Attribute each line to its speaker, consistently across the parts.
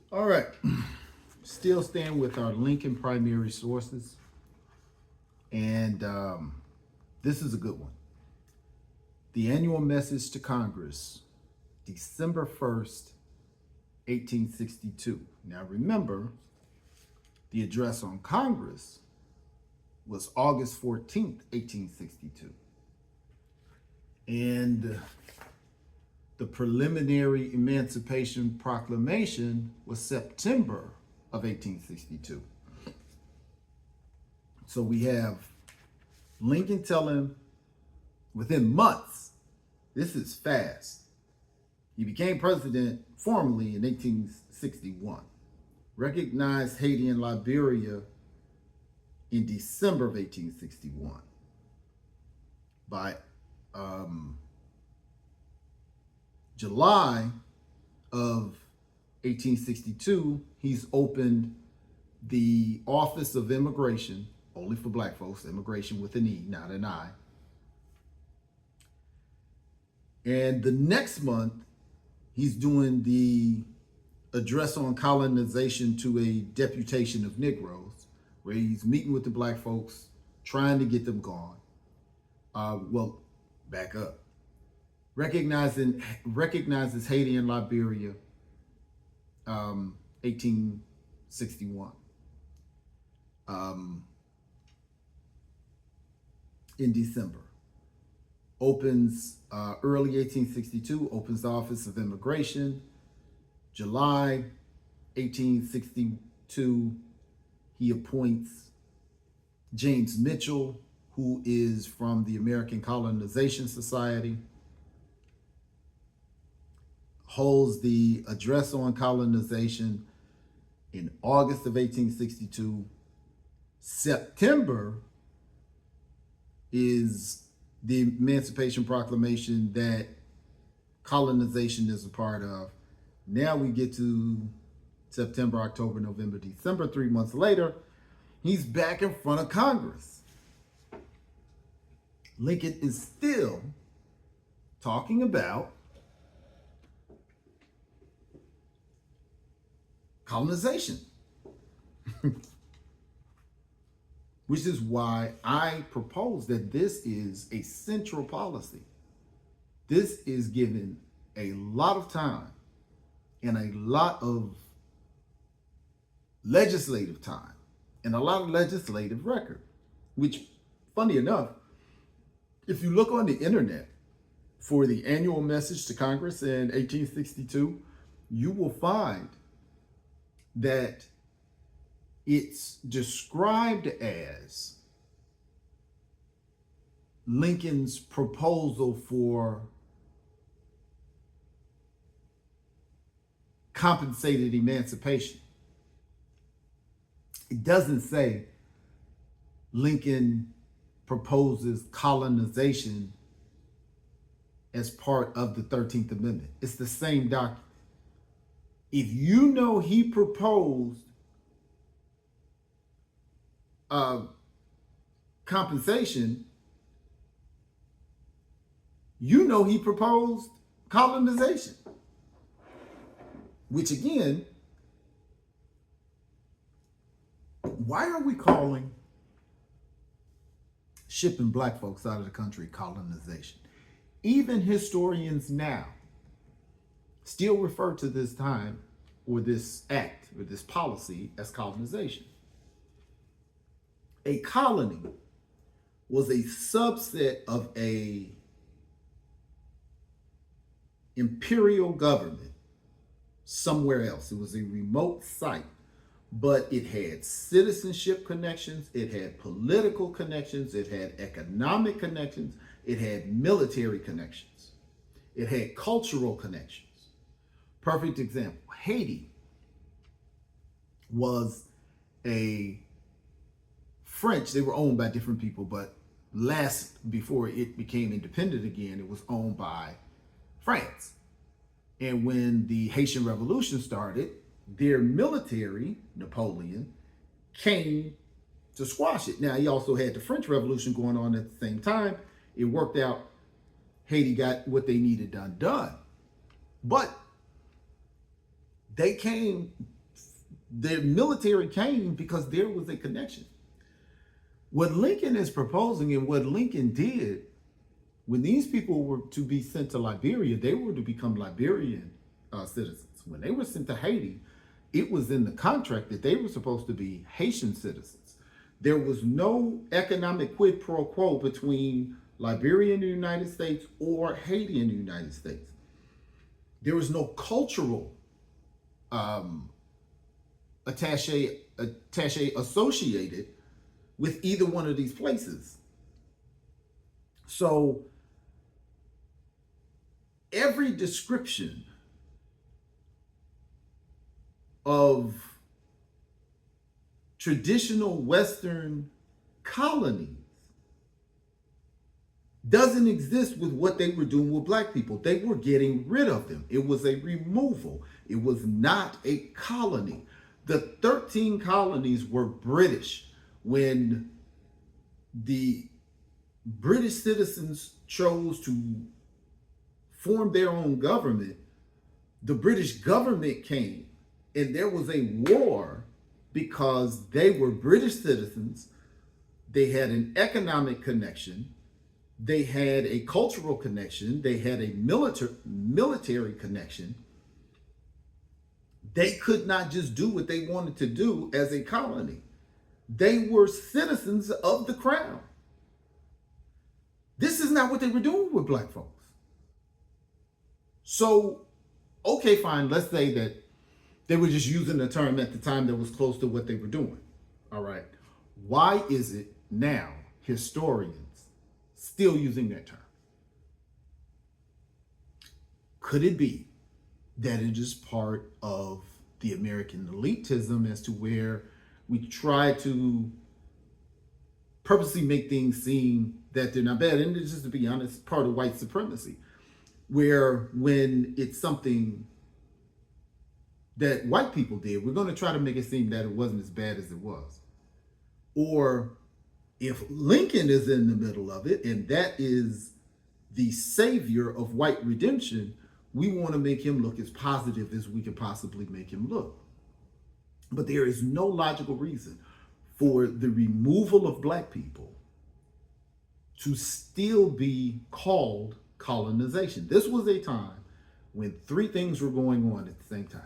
Speaker 1: All right. Still staying with our Lincoln primary sources. And this is a good one. The annual message to Congress, December 1st, 1862. Now remember, the address on Congress was August 14th, 1862. And the preliminary Emancipation Proclamation was September of 1862. So we have Lincoln telling within months, this is fast. He became president formally in 1861, recognized Haiti and Liberia in December of 1861. By July of 1862, he's opened the Office of Immigration, only for black folks, immigration with an E, not an I. And the next month, he's doing the address on colonization to a deputation of Negroes, where he's meeting with the black folks, trying to get them gone. Back up. Recognizes Haiti and Liberia, 1861. In December. Opens early 1862, opens the Office of Immigration. July 1862, he appoints James Mitchell, who is from the American Colonization Society. Holds the address on colonization in August of 1862. September is the Emancipation Proclamation that colonization is a part of. Now we get to September, October, November, December. 3 months later, he's back in front of Congress. Lincoln is still talking about colonization. Which is why I propose that this is a central policy. This is given a lot of time and a lot of legislative time and a lot of legislative record, which, funny enough, if you look on the internet for the annual message to Congress in 1862, you will find that it's described as Lincoln's proposal for compensated emancipation. It doesn't say Lincoln proposes colonization as part of the 13th Amendment. It's the same document. If you know he proposed compensation, you know he proposed colonization. Which again, why are we calling shipping black folks out of the country colonization? Even historians now still refer to this time or this act or this policy as colonization. A colony was a subset of a imperial government somewhere else. It was a remote site, but it had citizenship connections, it had political connections, it had economic connections, it had military connections, it had cultural connections. Perfect example, Haiti was a French, they were owned by different people, but before it became independent again, it was owned by France. And when the Haitian Revolution started, their military, Napoleon, came to squash it. Now, he also had the French Revolution going on at the same time. It worked out. Haiti got what they needed done. But they came The military came because there was a connection. What Lincoln is proposing and what Lincoln did, when these people were to be sent to Liberia, they were to become Liberian citizens. When they were sent to Haiti, it was in the contract that they were supposed to be Haitian citizens. There was no economic quid pro quo between Liberia in the United States or Haiti in the United States. There was no cultural attache associated with either one of these places. So every description of traditional Western colonies doesn't exist with what they were doing with black people. They were getting rid of them. It was a removal. It was not a colony. The 13 colonies were British. When the British citizens chose to form their own government, the British government came and there was a war because they were British citizens. They had an economic connection. They had a cultural connection. They had a military connection. They could not just do what they wanted to do as a colony. They were citizens of the crown. This is not what they were doing with black folks. So, okay, fine. Let's say that they were just using the term at the time that was close to what they were doing. All right. Why is it now historians still using that term? Could it be that it is part of the American elitism as to where we try to purposely make things seem that they're not bad? And it's just, to be honest, part of white supremacy, where when it's something that white people did, we're going to try to make it seem that it wasn't as bad as it was. Or if Lincoln is in the middle of it and that is the savior of white redemption, we want to make him look as positive as we can possibly make him look. But there is no logical reason for the removal of black people to still be called colonization. This was a time when three things were going on at the same time.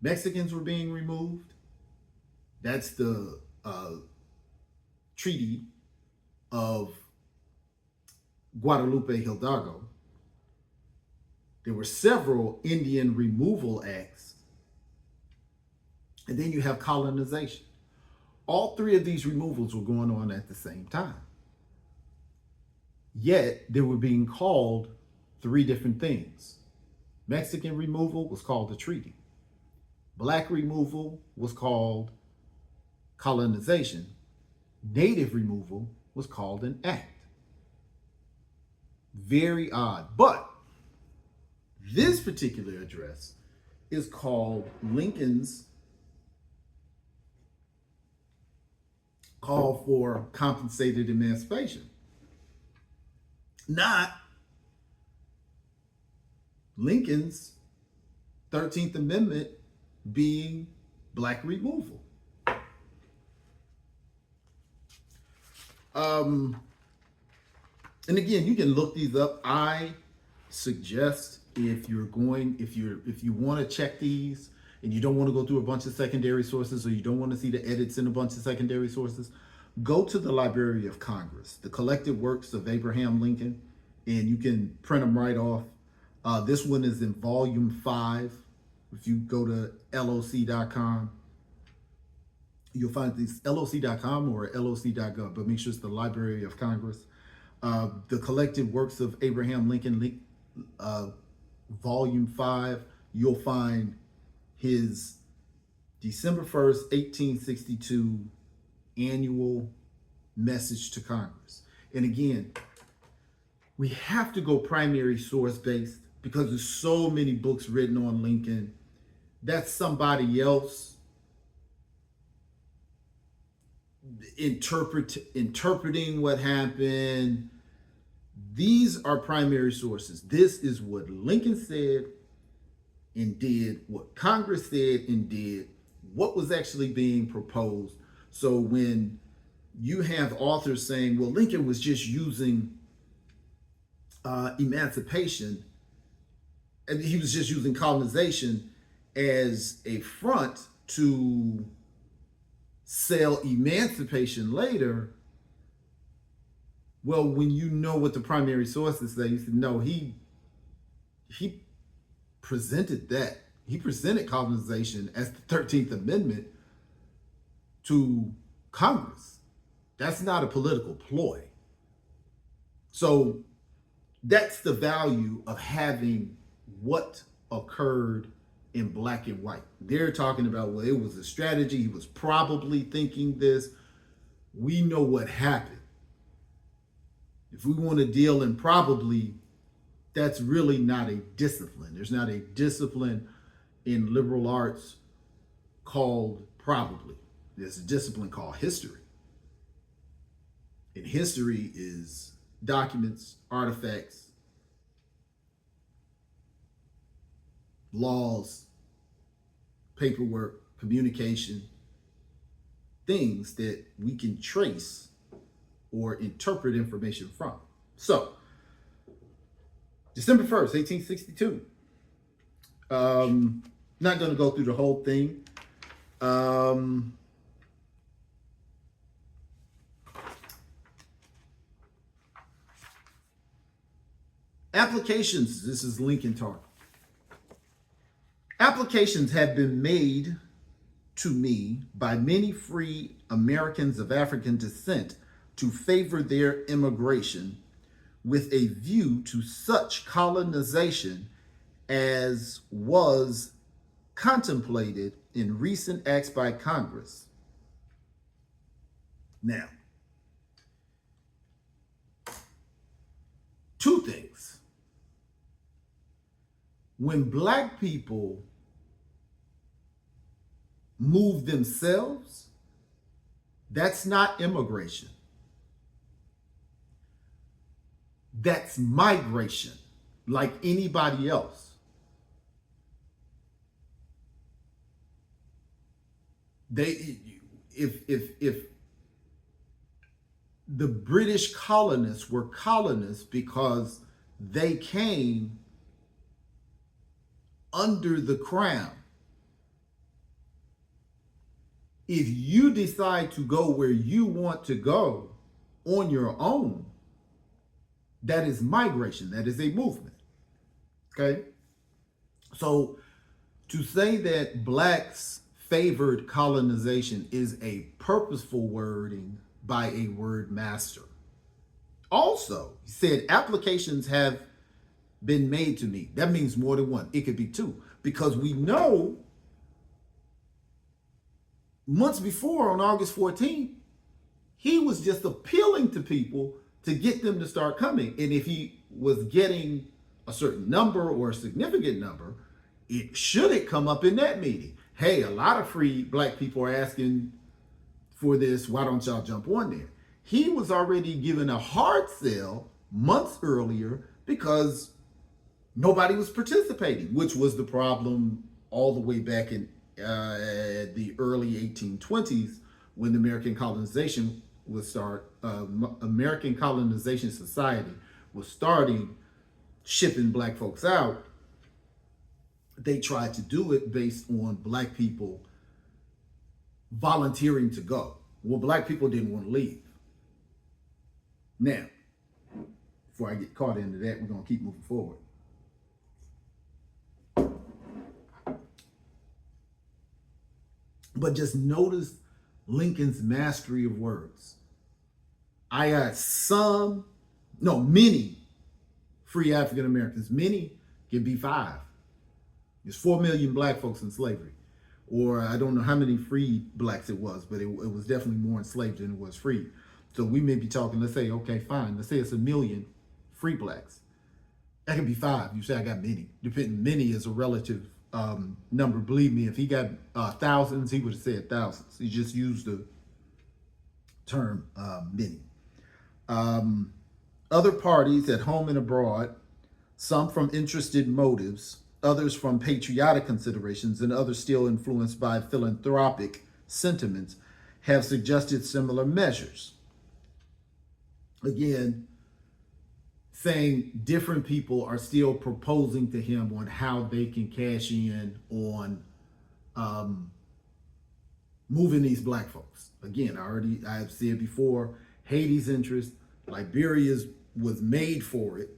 Speaker 1: Mexicans were being removed. That's the Treaty of Guadalupe Hidalgo. There were several Indian removal acts. And then you have colonization. All three of these removals were going on at the same time. Yet they were being called three different things. Mexican removal was called a treaty. Black removal was called colonization. Native removal was called an act. Very odd. But this particular address is called Lincoln's Call for Compensated Emancipation, not Lincoln's 13th Amendment being black removal. And again, you can look these up. I suggest if you want to check these and you don't want to go through a bunch of secondary sources, or you don't want to see the edits in a bunch of secondary sources, go to the Library of Congress, the collected works of Abraham Lincoln, and you can print them right off. This one is in volume 5. If you go to loc.com, you'll find this loc.com or loc.gov, but make sure it's the Library of Congress. The collected works of Abraham Lincoln, volume 5, you'll find his December 1st, 1862 annual message to Congress. And again, we have to go primary source based because there's so many books written on Lincoln. That's somebody else interpreting what happened. These are primary sources. This is what Lincoln said and did what Congress said and did what was actually being proposed. So when you have authors saying, well, Lincoln was just using emancipation, and he was just using colonization as a front to sell emancipation later. Well, when you know what the primary sources say, you said, no, he presented that. He presented colonization as the 13th Amendment to Congress. That's not a political ploy. So that's the value of having what occurred in black and white. They're talking about, well, it was a strategy. He was probably thinking this. We know what happened. If we want to deal in probably, that's really not a discipline. There's not a discipline in liberal arts called probably. There's a discipline called history. And history is documents, artifacts, laws, paperwork, communication, things that we can trace or interpret information from. So, December 1st, 1862. Not going to go through the whole thing. Applications, this is Lincoln talk. Applications have been made to me by many free Americans of African descent to favor their immigration with a view to such colonization as was contemplated in recent acts by Congress. Now, two things. When black people move themselves, that's not immigration. That's migration, like anybody else. If the British colonists were colonists because they came under the crown, if you decide to go where you want to go on your own, that is migration. That is a movement. Okay? So to say that blacks favored colonization is a purposeful wording by a word master. Also, he said applications have been made to me. That means more than one. It could be two, because we know months before, on August 14th, he was just appealing to people to get them to start coming. And if he was getting a certain number or a significant number, should it come up in that meeting? Hey, a lot of free black people are asking for this. Why don't y'all jump on there? He was already given a hard sell months earlier because nobody was participating, which was the problem all the way back in the early 1820s when the American colonization was American Colonization Society was starting shipping black folks out. They tried to do it based on black people volunteering to go. Well, black people didn't want to leave. Now, before I get caught into that, we're going to keep moving forward. But just notice Lincoln's mastery of words. I got many free African Americans. Many can be 5. There's 4 million black folks in slavery. Or I don't know how many free blacks it was, but it was definitely more enslaved than it was free. So we may be talking, let's say, okay, fine. Let's say it's 1 million free blacks. That can be 5. You say I got many. Many is a relative number. Believe me, if he got thousands, he would have said thousands. He just used the term many. Other parties at home and abroad, some from interested motives, others from patriotic considerations, and others still influenced by philanthropic sentiments, have suggested similar measures. Again, saying different people are still proposing to him on how they can cash in on moving these black folks. Again, I've said before, Haiti's interest, Liberia's was made for it.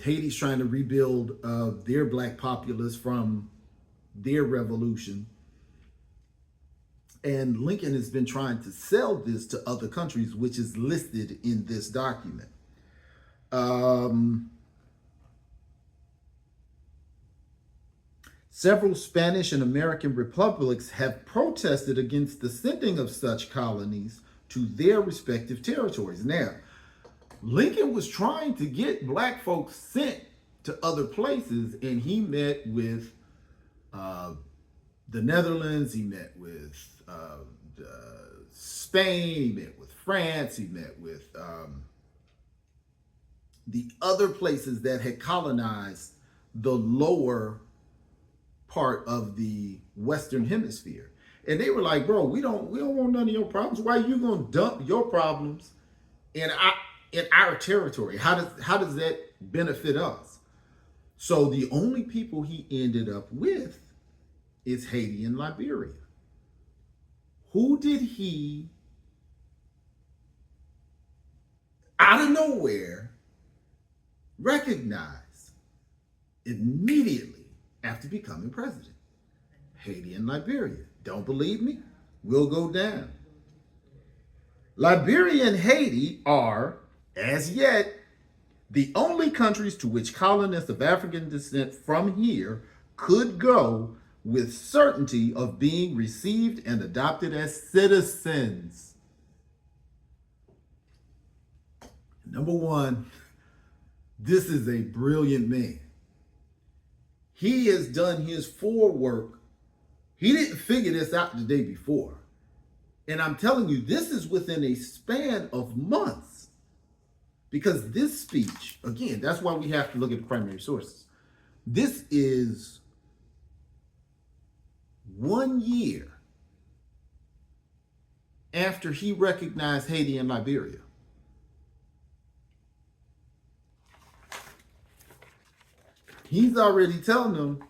Speaker 1: Haiti's trying to rebuild their black populace from their revolution. And Lincoln has been trying to sell this to other countries, which is listed in this document. Several Spanish and American republics have protested against the sending of such colonies to their respective territories. Now, Lincoln was trying to get black folks sent to other places, and he met with the Netherlands, he met with Spain, he met with France, he met with the other places that had colonized the lower part of the Western Hemisphere. And they were like, bro, we don't want none of your problems. Why are you gonna dump your problems in our territory? How does that benefit us? So the only people he ended up with is Haiti and Liberia. Who did he, out of nowhere, recognize immediately after becoming president? Haiti and Liberia. Don't believe me? We'll go down. Liberia and Haiti are, as yet, the only countries to which colonists of African descent from here could go with certainty of being received and adopted as citizens. Number one, this is a brilliant man. He has done his forework. He didn't figure this out the day before. And I'm telling you, this is within a span of months. Because this speech, again, that's why we have to look at the primary sources. This is 1 year after he recognized Haiti and Liberia. He's already telling them,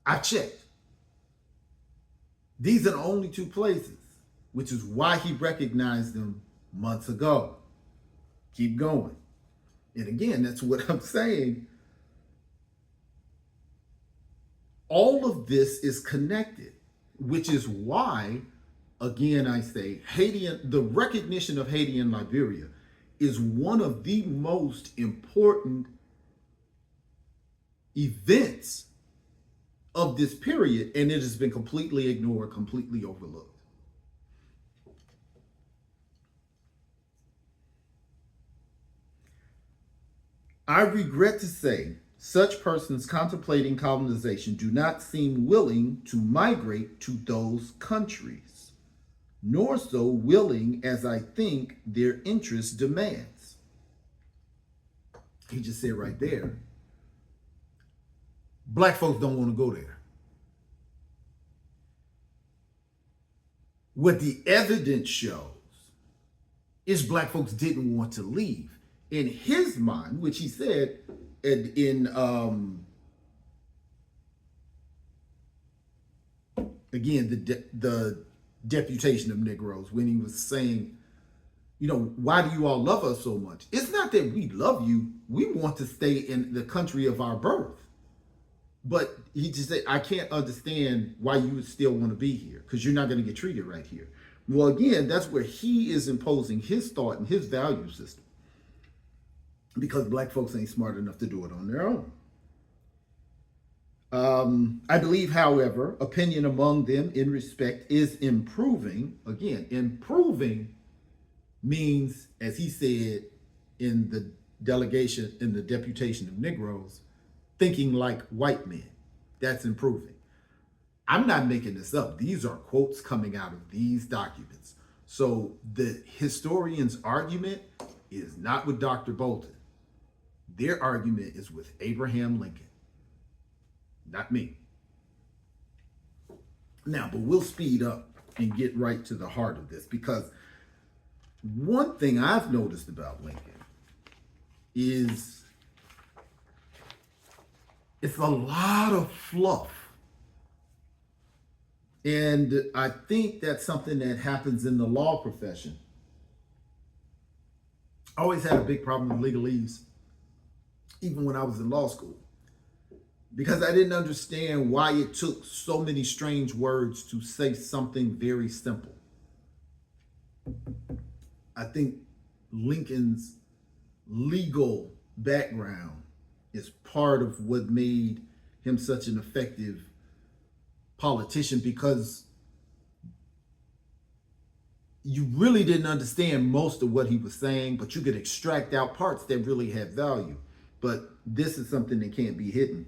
Speaker 1: I checked. These are the only two places, which is why he recognized them months ago. Keep going. And again, that's what I'm saying. All of this is connected, which is why, again, I say the recognition of Haiti and Liberia is one of the most important events of this period, and it has been completely ignored, completely overlooked. I regret to say such persons contemplating colonization do not seem willing to migrate to those countries, nor so willing as I think their interest demands. He just said right there, black folks don't want to go there. What the evidence shows is black folks didn't want to leave. In his mind, which he said in again, the deputation of Negroes, when he was saying, you know, why do you all love us so much? It's not that we love you. We want to stay in the country of our birth. But he just said, I can't understand why you would still want to be here, because you're not going to get treated right here. Well, again, that's where he is imposing his thought and his value system, because black folks ain't smart enough to do it on their own. I believe, however, opinion among them in respect is improving. Again, improving means, as he said in the deputation of Negroes, thinking like white men. That's improving. I'm not making this up. These are quotes coming out of these documents. So the historian's argument is not with Dr. Bolton. Their argument is with Abraham Lincoln, not me. Now, but we'll speed up and get right to the heart of this, because one thing I've noticed about Lincoln is it's a lot of fluff. And I think that's something that happens in the law profession. I always had a big problem with legalese, even when I was in law school, because I didn't understand why it took so many strange words to say something very simple. I think Lincoln's legal background is part of what made him such an effective politician, because you really didn't understand most of what he was saying, but you could extract out parts that really had value. But this is something that can't be hidden.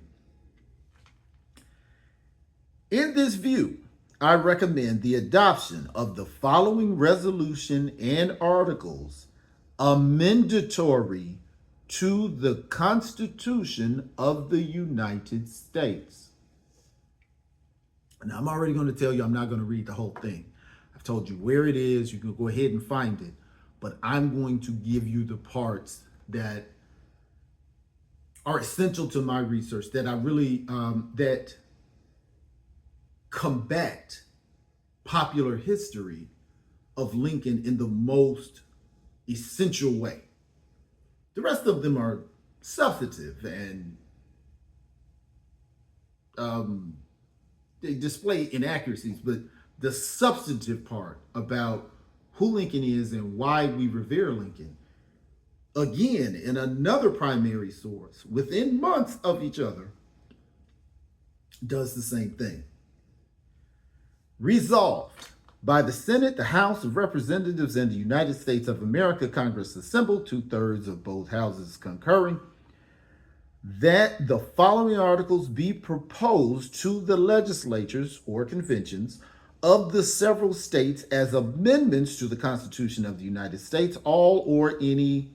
Speaker 1: In this view, I recommend the adoption of the following resolution and articles amendatory to the Constitution of the United States. Now, I'm already going to tell you I'm not going to read the whole thing. I've told you where it is. You can go ahead and find it. But I'm going to give you the parts that are essential to my research, that I really, that combat popular history of Lincoln in the most essential way. The rest of them are substantive and they display inaccuracies, but the substantive part about who Lincoln is and why we revere Lincoln, again, in another primary source, within months of each other, does the same thing. Resolved by the Senate, the House of Representatives, and the United States of America, Congress assembled, 2/3 of both houses concurring, that the following articles be proposed to the legislatures or conventions of the several states as amendments to the Constitution of the United States, all or any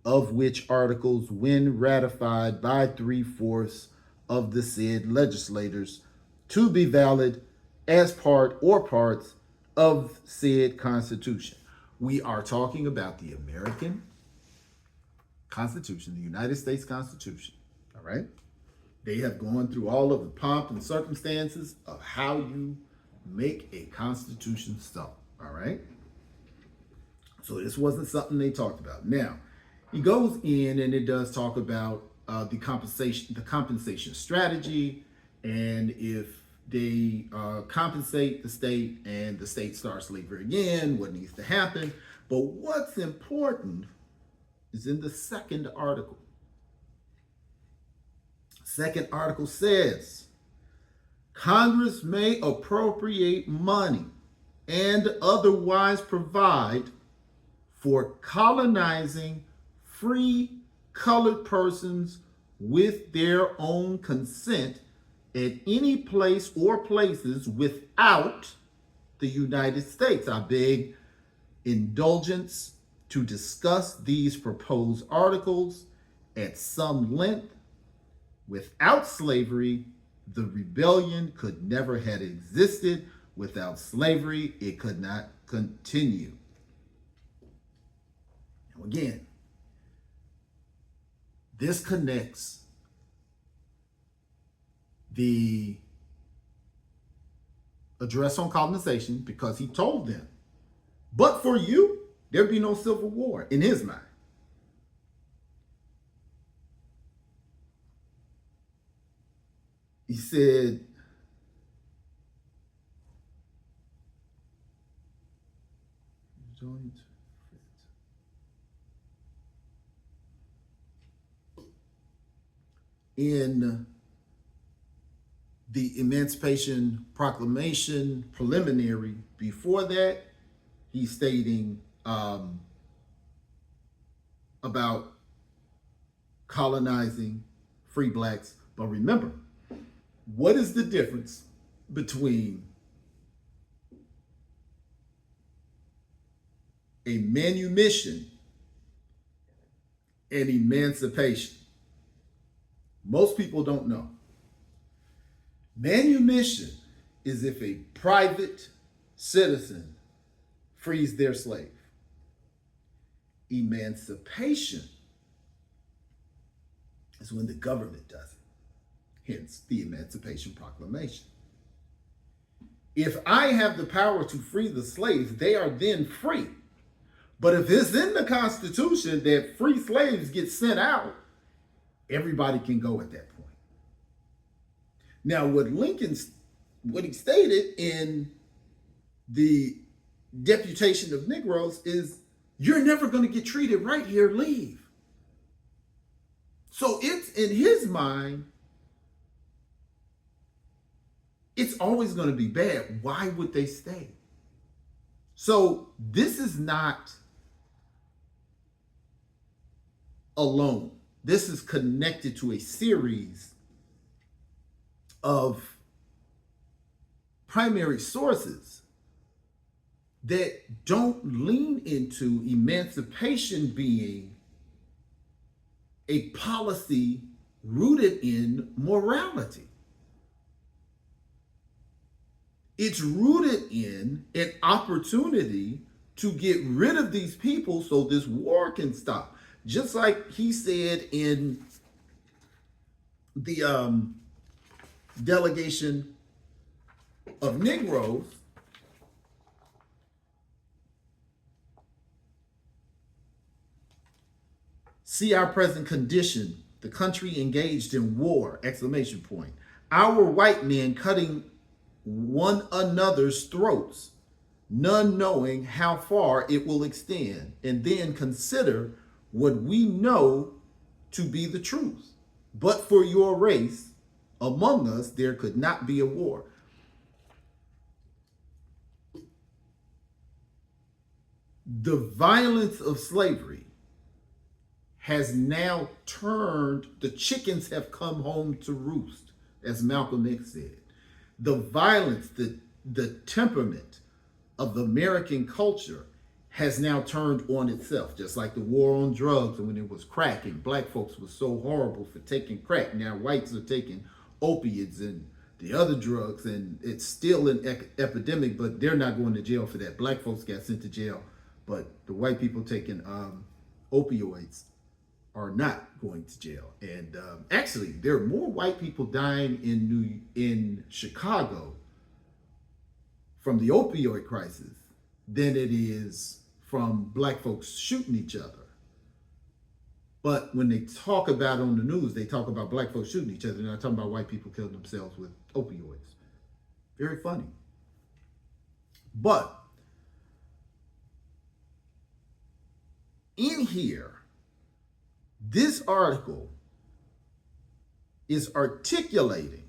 Speaker 1: of which articles, when ratified by 3/4 of the said legislators, to be valid as part or parts of said Constitution. We are talking about the American Constitution, the United States Constitution, all right? They have gone through all of the pomp and circumstances of how you make a constitution so, all right? So this wasn't something they talked about. Now, he goes in and it does talk about the compensation strategy, and if they compensate the state and the state starts slavery again, what needs to happen. But what's important is in the second article. Second article says, Congress may appropriate money and otherwise provide for colonizing free colored persons with their own consent at any place or places without the United States. I beg indulgence to discuss these proposed articles at some length. Without slavery, the rebellion could never have existed. Without slavery, it could not continue. Now again, this connects the address on colonization, because he told them, but for you, there'd be no civil war in his mind. He said, in the Emancipation Proclamation preliminary, before that, he's stating about colonizing free blacks. But remember, what is the difference between a manumission and emancipation? Most people don't know. Manumission is if a private citizen frees their slave. Emancipation is when the government does it, hence the Emancipation Proclamation. If I have the power to free the slaves, they are then free. But if it's in the Constitution that free slaves get sent out, everybody can go at that point. Now, what he stated in the Deputation of Negroes is, you're never going to get treated right here, leave. So it's in his mind, it's always going to be bad. Why would they stay? So this is not alone. This is connected to a series of primary sources that don't lean into emancipation being a policy rooted in morality. It's rooted in an opportunity to get rid of these people so this war can stop. Just like he said in the delegation of Negroes, see our present condition, the country engaged in war, exclamation point. Our white men cutting one another's throats, none knowing how far it will extend, and then consider what we know to be the truth. But for your race, among us, there could not be a war. The violence of slavery has now turned, the chickens have come home to roost, as Malcolm X said. The violence, the temperament of the American culture has now turned on itself, just like the war on drugs. And when it was crack and black folks were so horrible for taking crack, now whites are taking opiates and the other drugs, and it's still an epidemic, but they're not going to jail for that. Black folks got sent to jail, but the white people taking opioids are not going to jail. And actually, there are more white people dying in Chicago from the opioid crisis than it is from black folks shooting each other. But when they talk about on the news, they talk about black folks shooting each other. They're not talking about white people killing themselves with opioids. Very funny. But in here, this article is articulating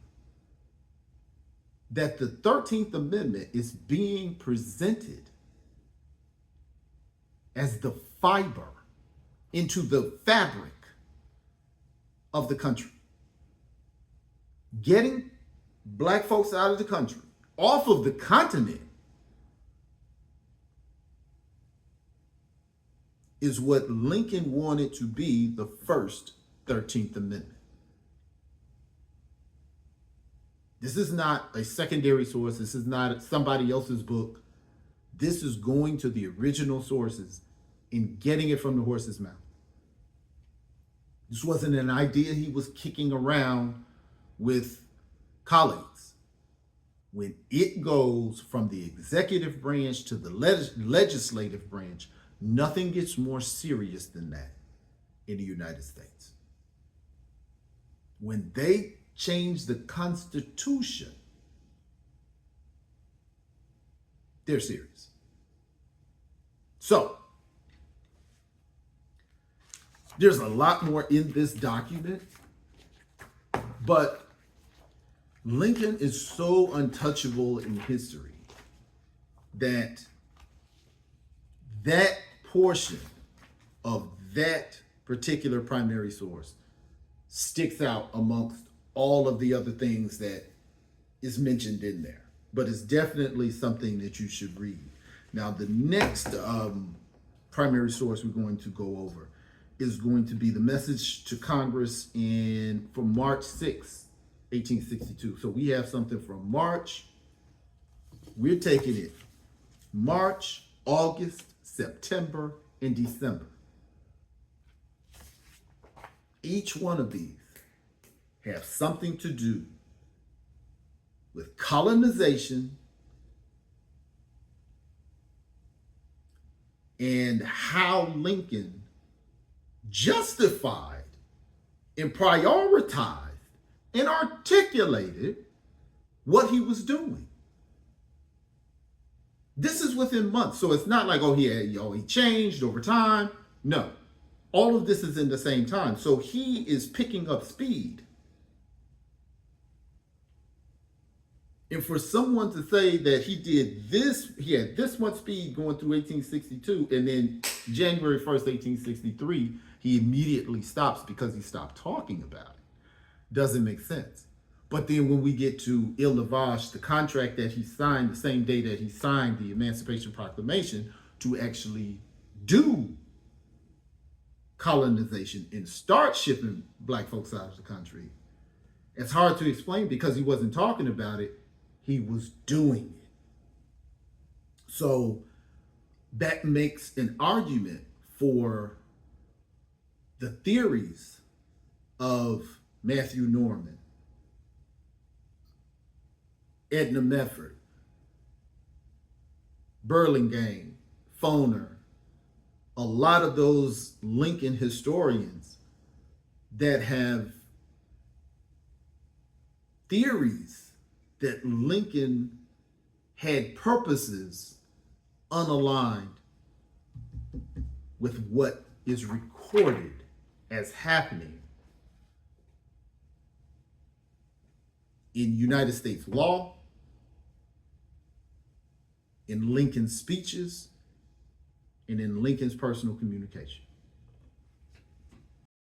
Speaker 1: that the 13th Amendment is being presented as the fiber into the fabric of the country. Getting black folks out of the country, off of the continent, is what Lincoln wanted to be the first 13th Amendment. This is not a secondary source. This is not somebody else's book. This is going to the original sources and getting it from the horse's mouth. This wasn't an idea he was kicking around with colleagues. When it goes from the executive branch to the legislative branch, nothing gets more serious than that in the United States. When they change the Constitution, they're serious. So, there's a lot more in this document, but Lincoln is so untouchable in history that that portion of that particular primary source sticks out amongst all of the other things that is mentioned in there. But it's definitely something that you should read. Now, the next primary source we're going to go over is going to be the message to Congress from March 6, 1862. So we have something from March. We're taking it March, August, September, and December. Each one of these have something to do with colonization and how Lincoln justified and prioritized and articulated what he was doing. This is within months, so it's not like, he changed over time. No, all of this is in the same time. So he is picking up speed. And for someone to say that he had this much speed going through 1862, and then January 1st, 1863, he immediately stops because he stopped talking about it, doesn't make sense. But then when we get to Il Lavage, the contract that he signed the same day that he signed the Emancipation Proclamation to actually do colonization and start shipping black folks out of the country, it's hard to explain because he wasn't talking about it. He was doing it. So that makes an argument for the theories of Matthew Norman, Edna Medford, Burlingame, Foner, a lot of those Lincoln historians that have theories that Lincoln had purposes unaligned with what is recorded as happening in United States law, in Lincoln's speeches, and in Lincoln's personal communication.